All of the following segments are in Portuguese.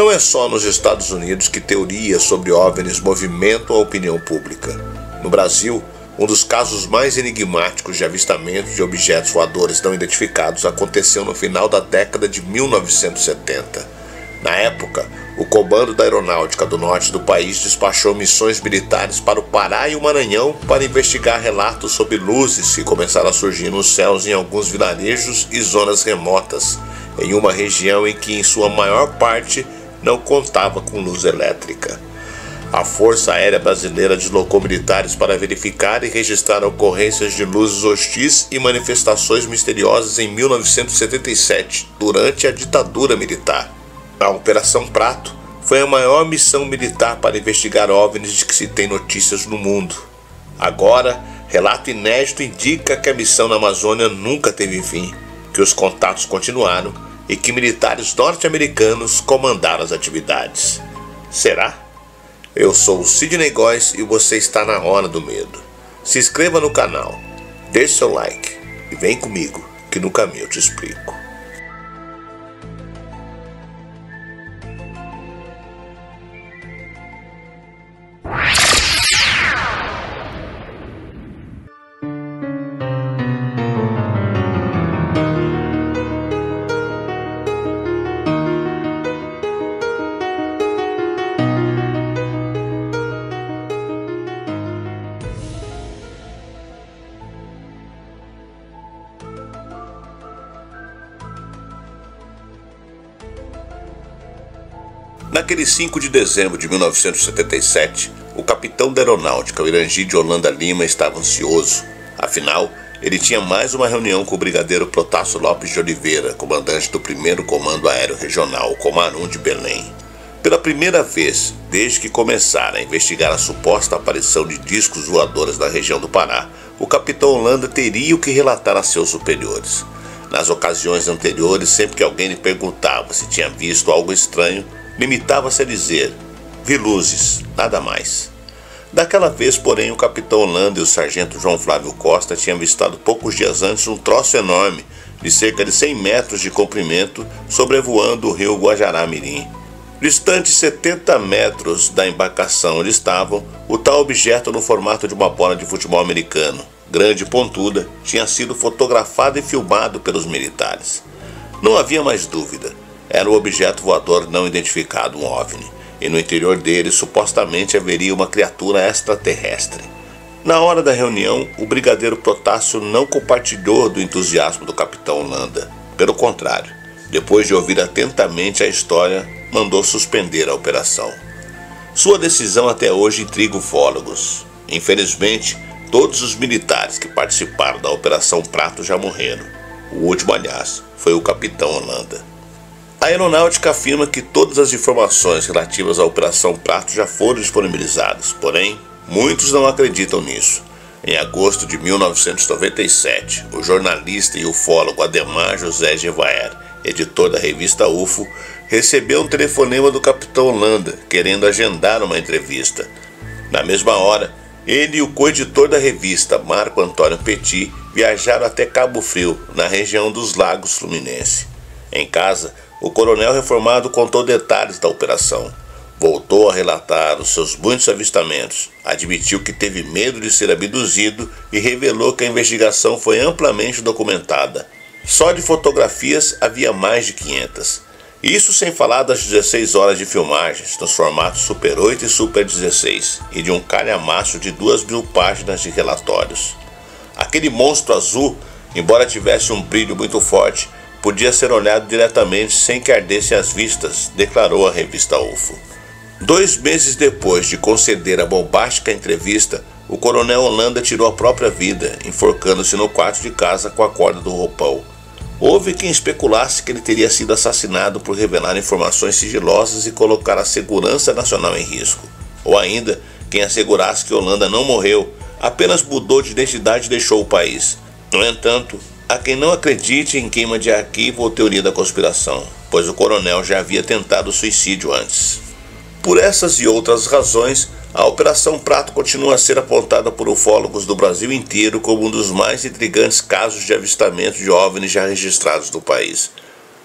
Não é só nos Estados Unidos que teorias sobre OVNIs movimentam a opinião pública. No Brasil, um dos casos mais enigmáticos de avistamento de objetos voadores não identificados aconteceu no final da década de 1970. Na época, o Comando da Aeronáutica do Norte do país despachou missões militares para o Pará e o Maranhão para investigar relatos sobre luzes que começaram a surgir nos céus em alguns vilarejos e zonas remotas, em uma região em que, em sua maior parte, não contava com luz elétrica. A Força Aérea Brasileira deslocou militares para verificar e registrar ocorrências de luzes hostis e manifestações misteriosas em 1977, durante a ditadura militar. A Operação Prato foi a maior missão militar para investigar OVNIs de que se tem notícias no mundo. Agora, relato inédito indica que a missão na Amazônia nunca teve fim, que os contatos continuaram e que militares norte-americanos comandaram as atividades. Será? Eu sou o Sidney Góes e você está na Hora do Medo. Se inscreva no canal, deixe seu like e vem comigo que no caminho eu te explico. Naquele 5 de dezembro de 1977, o capitão da aeronáutica, o Irangi de Holanda Lima, estava ansioso. Afinal, ele tinha mais uma reunião com o brigadeiro Protássio Lopes de Oliveira, comandante do 1º Comando Aéreo Regional, Comarum de Belém. Pela primeira vez, desde que começara a investigar a suposta aparição de discos voadores na região do Pará, o capitão Holanda teria o que relatar a seus superiores. Nas ocasiões anteriores, sempre que alguém lhe perguntava se tinha visto algo estranho, limitava-se a dizer: vi luzes, nada mais. Daquela vez, porém, o capitão Holanda e o sargento João Flávio Costa tinham avistado poucos dias antes um troço enorme, de cerca de 100 metros de comprimento, sobrevoando o rio Guajará-Mirim. Distante 70 metros da embarcação onde estavam, o tal objeto no formato de uma bola de futebol americano, grande e pontuda, tinha sido fotografado e filmado pelos militares. Não havia mais dúvida. Era um objeto voador não identificado, um OVNI, e no interior dele supostamente haveria uma criatura extraterrestre. Na hora da reunião, o brigadeiro Protássio não compartilhou do entusiasmo do capitão Holanda. Pelo contrário, depois de ouvir atentamente a história, mandou suspender a operação. Sua decisão até hoje intriga ufólogos. Infelizmente, todos os militares que participaram da Operação Prato já morreram. O último, aliás, foi o capitão Holanda. A aeronáutica afirma que todas as informações relativas à Operação Prato já foram disponibilizadas, porém, muitos não acreditam nisso. Em agosto de 1997, o jornalista e ufólogo Ademar José Gevaer, editor da revista UFO, recebeu um telefonema do capitão Holanda, querendo agendar uma entrevista. Na mesma hora, ele e o co-editor da revista, Marco Antônio Petit, viajaram até Cabo Frio, na região dos Lagos Fluminense. Em casa, o coronel reformado contou detalhes da operação. Voltou a relatar os seus muitos avistamentos, admitiu que teve medo de ser abduzido e revelou que a investigação foi amplamente documentada. Só de fotografias havia mais de 500. Isso sem falar das 16 horas de filmagens, nos formatos Super 8 e Super 16, e de um calhamaço de 2.000 páginas de relatórios. Aquele monstro azul, embora tivesse um brilho muito forte, podia ser olhado diretamente sem que ardessem as vistas, declarou a revista UFO. 2 meses depois de conceder a bombástica entrevista, o coronel Holanda tirou a própria vida, enforcando-se no quarto de casa com a corda do roupão. Houve quem especulasse que ele teria sido assassinado por revelar informações sigilosas e colocar a segurança nacional em risco. Ou ainda, quem assegurasse que Holanda não morreu, apenas mudou de identidade e deixou o país. No entanto, há quem não acredite em queima de arquivo ou teoria da conspiração, pois o coronel já havia tentado suicídio antes. Por essas e outras razões, a Operação Prato continua a ser apontada por ufólogos do Brasil inteiro como um dos mais intrigantes casos de avistamento de OVNIs já registrados no país.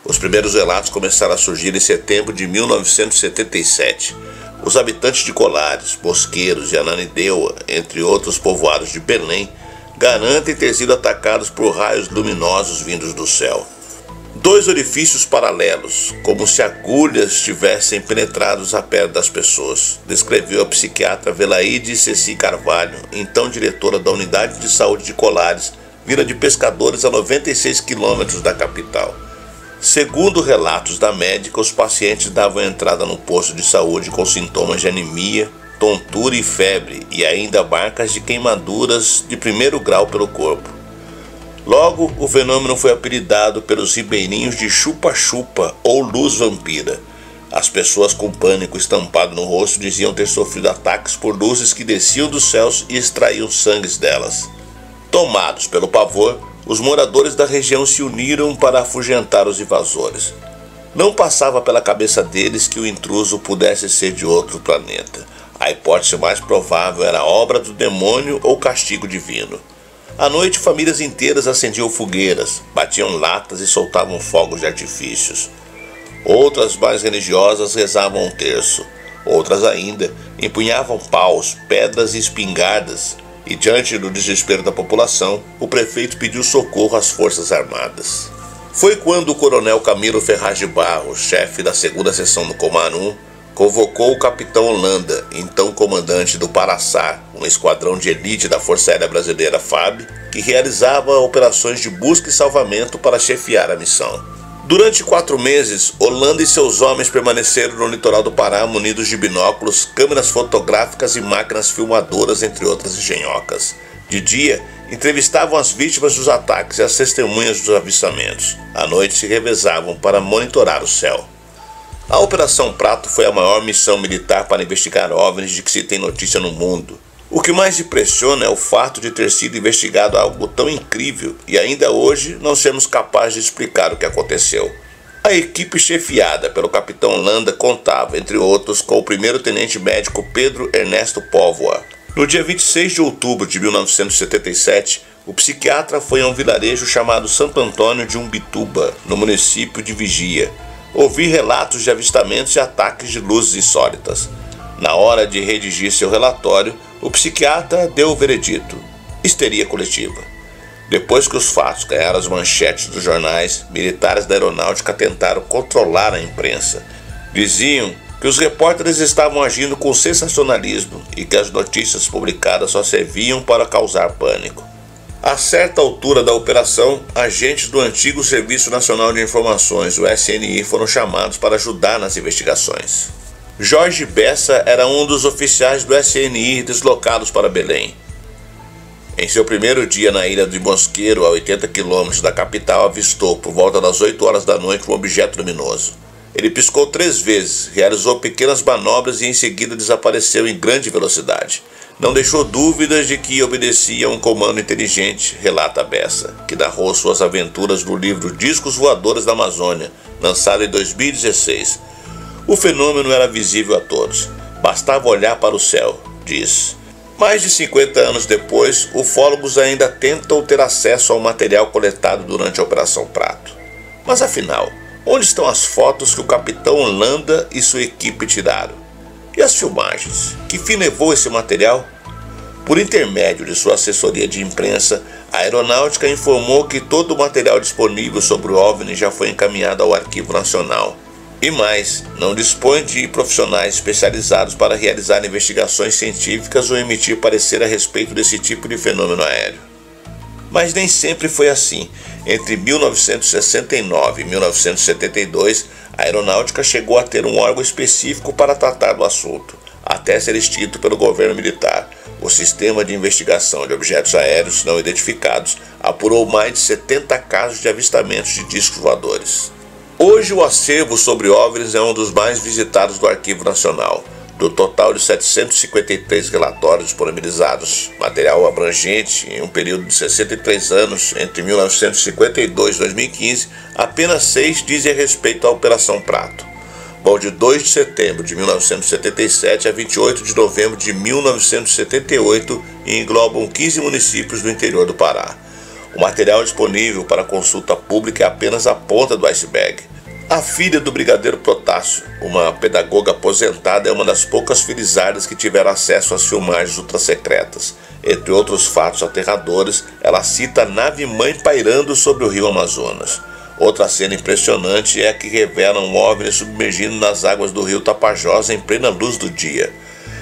Os primeiros relatos começaram a surgir em setembro de 1977. Os habitantes de Colares, Mosqueiros e Ananindeua, entre outros povoados de Belém, garantem ter sido atacados por raios luminosos vindos do céu. 2 orifícios paralelos, como se agulhas tivessem penetrado a pele das pessoas, descreveu a psiquiatra Velaide Ceci Carvalho, então diretora da Unidade de Saúde de Colares, vila de pescadores a 96 quilômetros da capital. Segundo relatos da médica, os pacientes davam entrada no posto de saúde com sintomas de anemia, tontura e febre, e ainda marcas de queimaduras de 1º grau pelo corpo. Logo, o fenômeno foi apelidado pelos ribeirinhos de chupa-chupa ou luz vampira. As pessoas com pânico estampado no rosto diziam ter sofrido ataques por luzes que desciam dos céus e extraíam sangue delas. Tomados pelo pavor, os moradores da região se uniram para afugentar os invasores. Não passava pela cabeça deles que o intruso pudesse ser de outro planeta. A hipótese mais provável era obra do demônio ou castigo divino. À noite, famílias inteiras acendiam fogueiras, batiam latas e soltavam fogos de artifícios. Outras, mais religiosas, rezavam um terço. Outras ainda empunhavam paus, pedras e espingardas. E diante do desespero da população, o prefeito pediu socorro às Forças Armadas. Foi quando o coronel Camilo Ferraz de Barros, chefe da 2ª seção do Comarum, convocou o capitão Holanda, então comandante do Paraçá, um esquadrão de elite da Força Aérea Brasileira FAB, que realizava operações de busca e salvamento para chefiar a missão. Durante 4 meses, Holanda e seus homens permaneceram no litoral do Pará munidos de binóculos, câmeras fotográficas e máquinas filmadoras, entre outras engenhocas. De dia, entrevistavam as vítimas dos ataques e as testemunhas dos avistamentos. À noite, se revezavam para monitorar o céu. A Operação Prato foi a maior missão militar para investigar OVNIs de que se tem notícia no mundo. O que mais impressiona é o fato de ter sido investigado algo tão incrível e ainda hoje não sermos capazes de explicar o que aconteceu. A equipe chefiada pelo capitão Holanda contava, entre outros, com o 1º tenente médico Pedro Ernesto Póvoa. No dia 26 de outubro de 1977, o psiquiatra foi a um vilarejo chamado Santo Antônio de Umbituba, no município de Vigia, ouvir relatos de avistamentos e ataques de luzes insólitas. Na hora de redigir seu relatório, o psiquiatra deu o veredito: histeria coletiva. Depois que os fatos ganharam as manchetes dos jornais, militares da aeronáutica tentaram controlar a imprensa. Diziam que os repórteres estavam agindo com sensacionalismo e que as notícias publicadas só serviam para causar pânico. A certa altura da operação, agentes do antigo Serviço Nacional de Informações, o SNI, foram chamados para ajudar nas investigações. Jorge Bessa era um dos oficiais do SNI deslocados para Belém. Em seu primeiro dia na ilha de Mosqueiro, a 80 quilômetros da capital, avistou, por volta das 8 horas da noite, um objeto luminoso. Ele piscou 3 vezes, realizou pequenas manobras e em seguida desapareceu em grande velocidade. Não deixou dúvidas de que obedecia a um comando inteligente, relata Bessa, que narrou suas aventuras no livro Discos Voadores da Amazônia, lançado em 2016. O fenômeno era visível a todos. Bastava olhar para o céu, diz. Mais de 50 anos depois, ufólogos ainda tentam ter acesso ao material coletado durante a Operação Prato. Mas afinal, onde estão as fotos que o capitão Holanda e sua equipe tiraram? E as filmagens? Que fim levou esse material? Por intermédio de sua assessoria de imprensa, a Aeronáutica informou que todo o material disponível sobre o OVNI já foi encaminhado ao Arquivo Nacional. E mais, não dispõe de profissionais especializados para realizar investigações científicas ou emitir parecer a respeito desse tipo de fenômeno aéreo. Mas nem sempre foi assim. Entre 1969 e 1972, a Aeronáutica chegou a ter um órgão específico para tratar do assunto, até ser extinto pelo governo militar. O Sistema de Investigação de Objetos Aéreos Não Identificados apurou mais de 70 casos de avistamentos de discos voadores. Hoje o acervo sobre OVNIs é um dos mais visitados do Arquivo Nacional. Do total de 753 relatórios disponibilizados, material abrangente em um período de 63 anos, entre 1952 e 2015, apenas 6 dizem respeito à Operação Prato. Vão de 2 de setembro de 1977 a 28 de novembro de 1978 e englobam 15 municípios do interior do Pará. O material disponível para consulta pública é apenas a ponta do iceberg. A filha do brigadeiro Protássio, uma pedagoga aposentada, é uma das poucas felizardas que tiveram acesso às filmagens ultrassecretas. Entre outros fatos aterradores, ela cita a nave-mãe pairando sobre o rio Amazonas. Outra cena impressionante é a que revela um OVNI submergindo nas águas do rio Tapajós em plena luz do dia.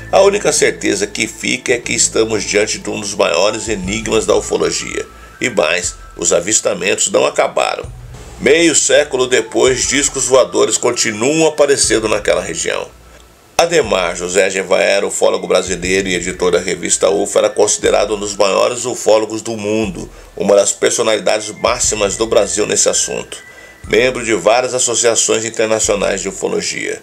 A única certeza que fica é que estamos diante de um dos maiores enigmas da ufologia. E mais, os avistamentos não acabaram. Meio século depois, discos voadores continuam aparecendo naquela região. Ademar José Gevaert, ufólogo brasileiro e editor da revista UFO, era considerado um dos maiores ufólogos do mundo, uma das personalidades máximas do Brasil nesse assunto, membro de várias associações internacionais de ufologia.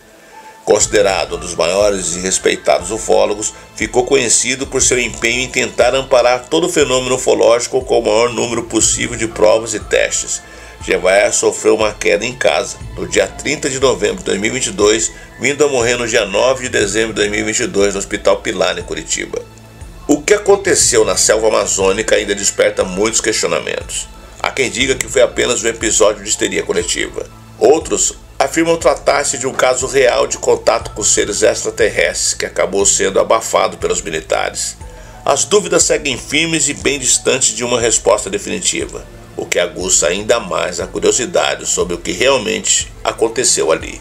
Considerado um dos maiores e respeitados ufólogos, ficou conhecido por seu empenho em tentar amparar todo fenômeno ufológico com o maior número possível de provas e testes. Gevaert sofreu uma queda em casa no dia 30 de novembro de 2022, vindo a morrer no dia 9 de dezembro de 2022 no Hospital Pilar, em Curitiba. O que aconteceu na selva amazônica ainda desperta muitos questionamentos. Há quem diga que foi apenas um episódio de histeria coletiva. Outros afirmam tratar-se de um caso real de contato com seres extraterrestres que acabou sendo abafado pelos militares. As dúvidas seguem firmes e bem distantes de uma resposta definitiva, o que aguça ainda mais a curiosidade sobre o que realmente aconteceu ali.